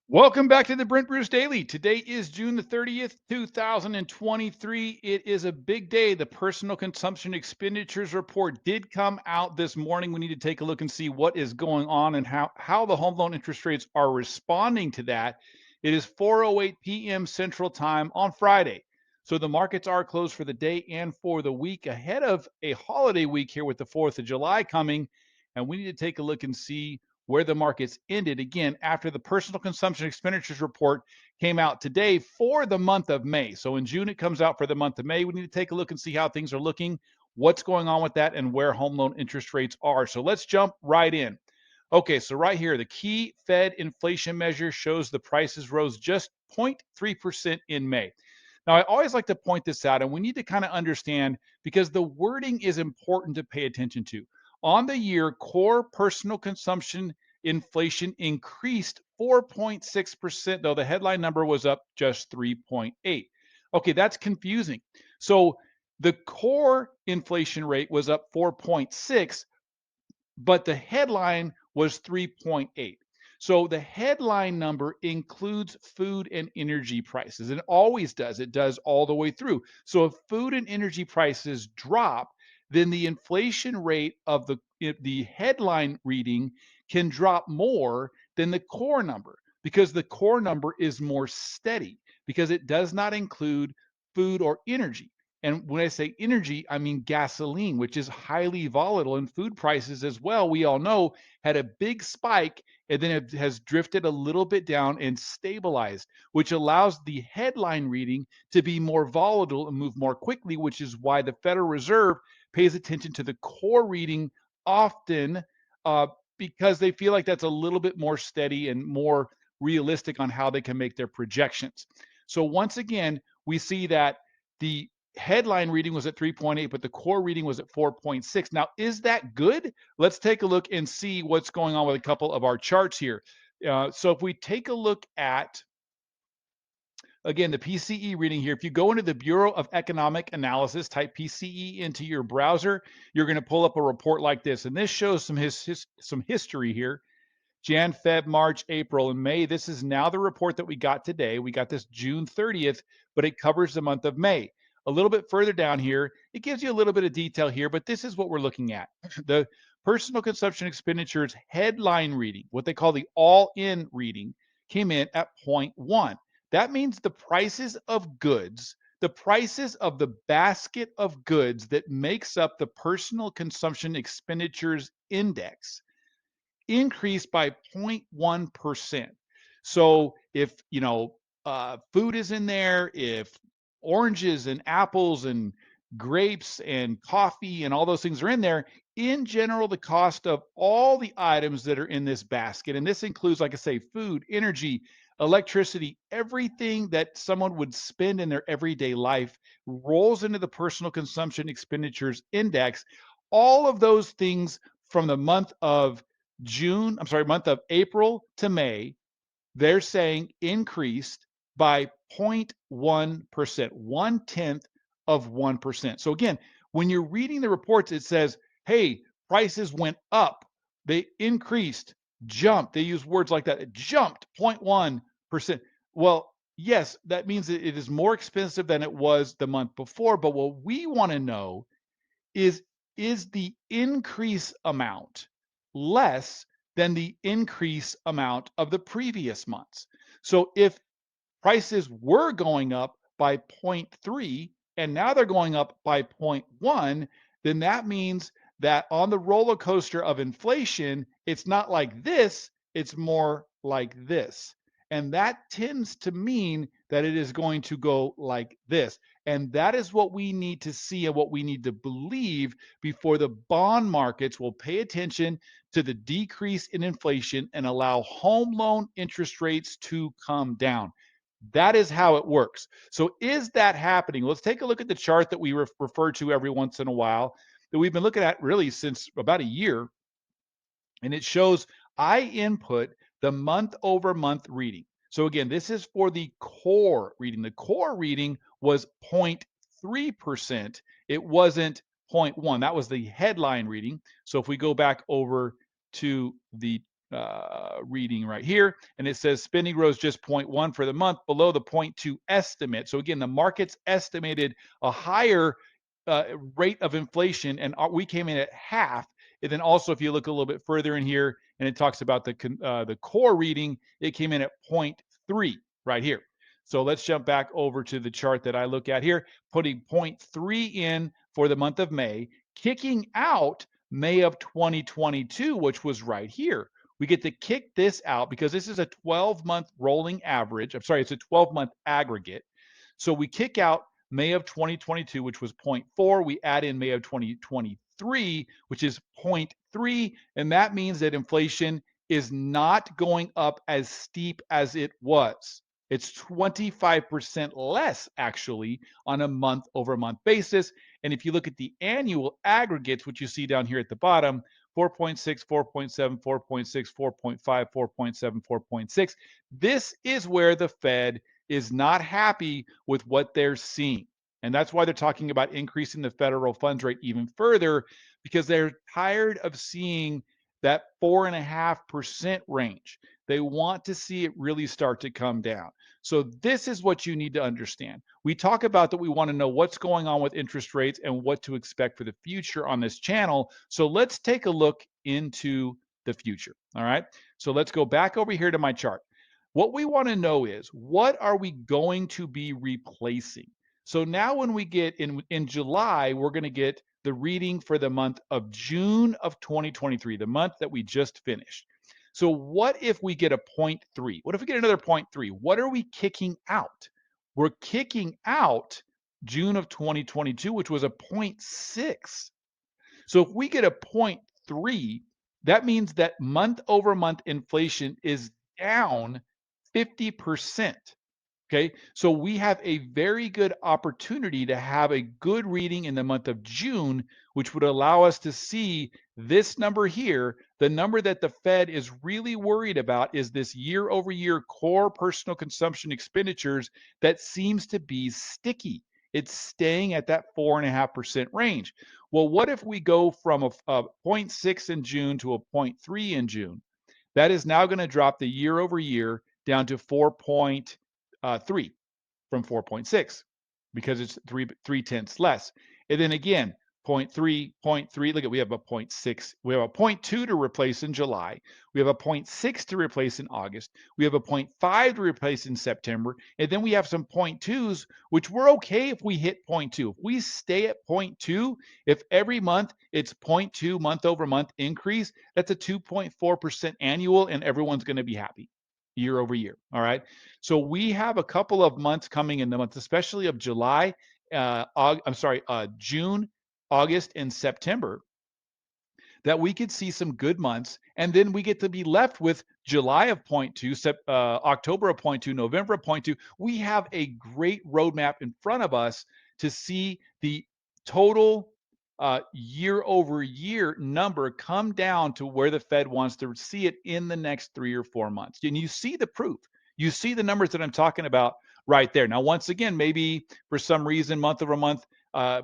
Welcome back to the Brent Bruce Daily. Today is June the 30th, 2023. It is a big day. The personal consumption expenditures report did come out this morning. We need to take a look and see what is going on and how the home loan interest rates are responding to that. It is 4:08 p.m. Central Time on Friday. So the markets are closed for the day and for the week ahead of a holiday week here with the 4th of July coming. And we need to take a look and see where the markets ended again after the personal consumption expenditures report came out today for the month of May. So in June, it comes out for the month of May. We need to take a look and see how things are looking, what's going on with that, and where home loan interest rates are. So let's jump right in. Okay, so right here, the key Fed inflation measure shows the prices rose just 0.3% in May. Now, I always like to point this out, and we need to kind of understand because the wording is important to pay attention to. On the year, core personal consumption inflation increased 4.6%, though the headline number was up just 3.8. Okay, that's confusing. So the core inflation rate was up 4.6, but the headline was 3.8. So the headline number includes food and energy prices, and it always does. It does all the way through. So if food and energy prices drop, then the inflation rate of the headline reading can drop more than the core number because the core number is more steady because it does not include food or energy. And when I say energy, I mean gasoline, which is highly volatile, and food prices as well, we all know, had a big spike and then it has drifted a little bit down and stabilized, which allows the headline reading to be more volatile and move more quickly, which is why the Federal Reserve pays attention to the core reading often uh, because they feel like that's a little bit more steady and more realistic on how they can make their projections. So once again, we see that the headline reading was at 3.8, but the core reading was at 4.6. Now, is that good? Let's take a look and see what's going on with a couple of our charts here. So if we take a look at, again, the PCE reading here, if you go into the Bureau of Economic Analysis, type PCE into your browser, you're going to pull up a report like this. And this shows some history here. Jan, Feb, March, April, and May. This is now the report that we got today. We got this June 30th, but it covers the month of May. A little bit further down here, it gives you a little bit of detail here, but this is what we're looking at. The personal consumption expenditures headline reading, what they call the all-in reading, came in at zero point 0.1. That means the prices of goods, the prices of the basket of goods that makes up the personal consumption expenditures index increased by 0.1%. So if, food is in there, if oranges and apples and grapes and coffee and all those things are in there, in general, the cost of all the items that are in this basket, and this includes, like I say, food, energy, electricity, everything that someone would spend in their everyday life rolls into the personal consumption expenditures index. All of those things from the month of April to May, they're saying increased by 0.1%, 0.1%. So again, when you're reading the reports, it says, hey, prices went up, they increased, jumped. They use words like that. It jumped 0.1%. Well, yes, that means that it is more expensive than it was the month before. But what we want to know is is the increase amount less than the increase amount of the previous months? So if prices were going up by zero point 0.3 and now they're going up by zero point 0.1, then that means that on the roller coaster of inflation, it's not like this, it's more like this. And that tends to mean that it is going to go like this. And that is what we need to see and what we need to believe before the bond markets will pay attention to the decrease in inflation and allow home loan interest rates to come down. That is how it works. So, is that happening? Let's take a look at the chart that we refer to every once in a while that we've been looking at really since about a year. And it shows I input the month over month reading. So, again, this is for the core reading. The core reading was 0.3%. It wasn't 0.1. That was the headline reading. So, if we go back over to the reading right here, and it says spending rose just 0.1 for the month, below the 0.2 estimate. So again, the market's estimated a higher rate of inflation, and we came in at half. And then also, if you look a little bit further in here, and it talks about the core reading, it came in at 0.3 right here. So let's jump back over to the chart that I look at here, putting 0.3 in for the month of May, kicking out May of 2022, which was right here. We get to kick this out because this is a 12-month rolling average. I'm sorry, it's a 12-month aggregate. So we kick out May of 2022, which was 0.4. We add in May of 2023, which is 0.3. And that means that inflation is not going up as steep as it was. It's 25% less actually on a month over month basis. And if you look at the annual aggregates, which you see down here at the bottom, 4.6, 4.7, 4.6, 4.5, 4.7, 4.6. This is where the Fed is not happy with what they're seeing. And that's why they're talking about increasing the federal funds rate even further, because they're tired of seeing that 4.5% range. They want to see it really start to come down. So this is what you need to understand. We talk about that we want to know what's going on with interest rates and what to expect for the future on this channel. So let's take a look into the future. All right. So let's go back over here to my chart. What we want to know is, what are we going to be replacing? So now when we get in July, we're going to get the reading for the month of June of 2023, the month that we just finished. So what if we get a 0.3? What if we get another 0.3? What are we kicking out? We're kicking out June of 2022, which was a 0.6. So if we get a 0.3, that means that month over month inflation is down 50%. Okay, so we have a very good opportunity to have a good reading in the month of June, which would allow us to see this number here. The number that the Fed is really worried about is this year over year core personal consumption expenditures that seems to be sticky. It's staying at that 4.5% range. Well, what if we go from a 0.6 in June to a 0.3 in June? That is now going to drop the year over year down to 4.3 from 4.6 because it's three tenths less. And then again, 0.3, 0.3. Look at, we have a 0.6. We have a 0.2 to replace in July. We have a 0.6 to replace in August. We have a 0.5 to replace in September. And then we have some 0.2s, which we're okay if we hit 0.2. If we stay at 0.2, if every month it's 0.2 month over month increase, that's a 2.4% annual, and everyone's going to be happy year over year. All right. So we have a couple of months coming in the month, especially of July, June, August, and September, that we could see some good months. And then we get to be left with July of 0.2, October of 0.2, November of 0.2. We have a great roadmap in front of us to see the total year over year number come down to where the Fed wants to see it in the next 3 or 4 months. And you see the proof. You see the numbers that I'm talking about right there. Now, once again, maybe for some reason, month over month, core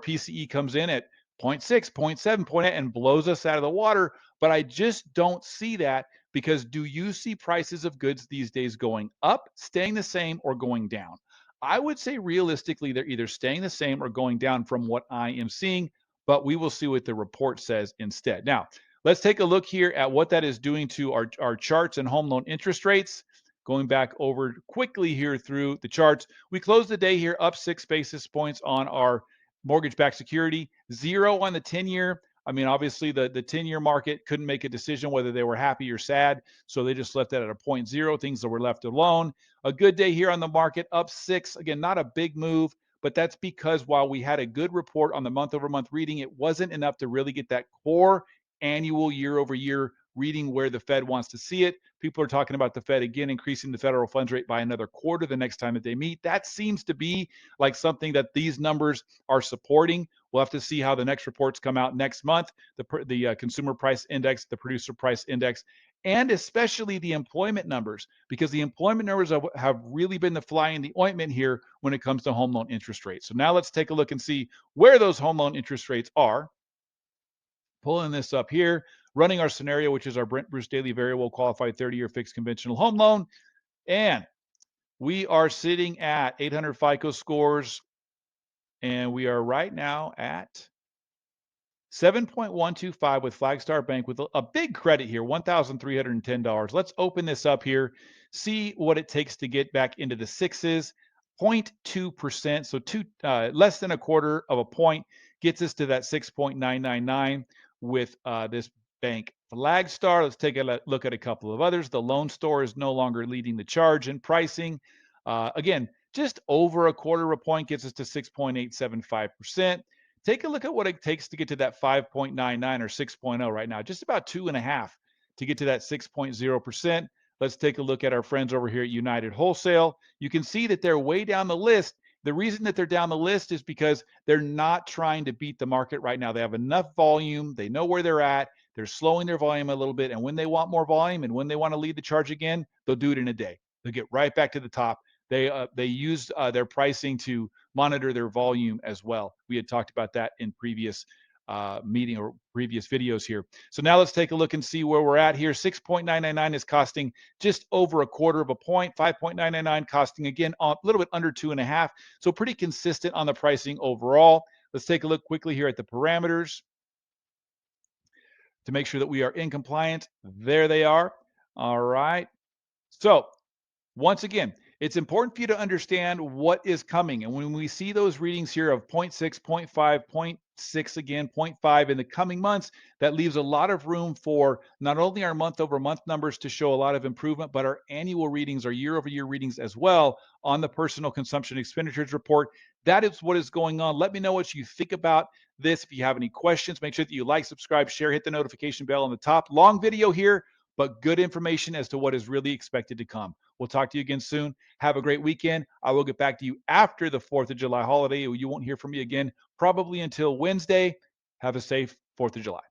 PCE comes in at 0.6, 0.7, 0.8 and blows us out of the water. But I just don't see that, because do you see prices of goods these days going up, staying the same, or going down? I would say realistically, they're either staying the same or going down from what I am seeing, but we will see what the report says instead. Now, let's take a look here at what that is doing to our charts and home loan interest rates. Going back over quickly here through the charts, we closed the day here up 6 basis points on our mortgage-backed security, 0 on the 10-year. I mean, obviously the 10-year market couldn't make a decision whether they were happy or sad, so they just left that at a 0.0, things that were left alone. A good day here on the market, up 6. Again, not a big move, but that's because while we had a good report on the month-over-month reading, it wasn't enough to really get that core annual year-over-year reading where the Fed wants to see it. People are talking about the Fed again increasing the federal funds rate by another quarter the next time that they meet. That seems to be like something that these numbers are supporting. We'll have to see how the next reports come out next month, the consumer price index, the producer price index, and especially the employment numbers, because the employment numbers have really been the fly in the ointment here when it comes to home loan interest rates. So now let's take a look and see where those home loan interest rates are. Pulling this up here, running our scenario, which is our Brent Bruce Daily Variable Qualified 30-year fixed conventional home loan. And we are sitting at 800 FICO scores, and we are right now at 7.125 with Flagstar Bank with a big credit here, $1,310. Let's open this up here, see what it takes to get back into the sixes. 0.2%, so less than a quarter of a point gets us to that 6.999 with this bank Flagstar. Let's take a look at a couple of others. The Lone Star is no longer leading the charge in pricing. Again, just over a quarter of a point gets us to 6.875%. Take a look at what it takes to get to that 5.99 or 6.0 right now, just about 2.5 to get to that 6.0%. Let's take a look at our friends over here at United Wholesale. You can see that they're way down the list. The reason that they're down the list is because they're not trying to beat the market right now. They have enough volume. They know where they're at. They're slowing their volume a little bit. And when they want more volume and when they want to lead the charge again, they'll do it in a day. They'll get right back to the top. They used their pricing to monitor their volume as well. We had talked about that in previous meeting or previous videos here. So now let's take a look and see where we're at here. 6.999 is costing just over a quarter of a point. 5.999 costing again a little bit under 2.5. So pretty consistent on the pricing overall. Let's take a look quickly here at the parameters to make sure that we are in compliant. There they are. All right. So once again, it's important for you to understand what is coming. And when we see those readings here of 0.6, 0.5, 0.6 again, 0.5 in the coming months, that leaves a lot of room for not only our month over month numbers to show a lot of improvement, but our annual readings, our year over year readings as well on the personal consumption expenditures report. That is what is going on. Let me know what you think about this. If you have any questions, make sure that you like, subscribe, share, hit the notification bell on the top. Long video here, but good information as to what is really expected to come. We'll talk to you again soon. Have a great weekend. I will get back to you after the 4th of July holiday. You won't hear from me again probably until Wednesday. Have a safe 4th of July.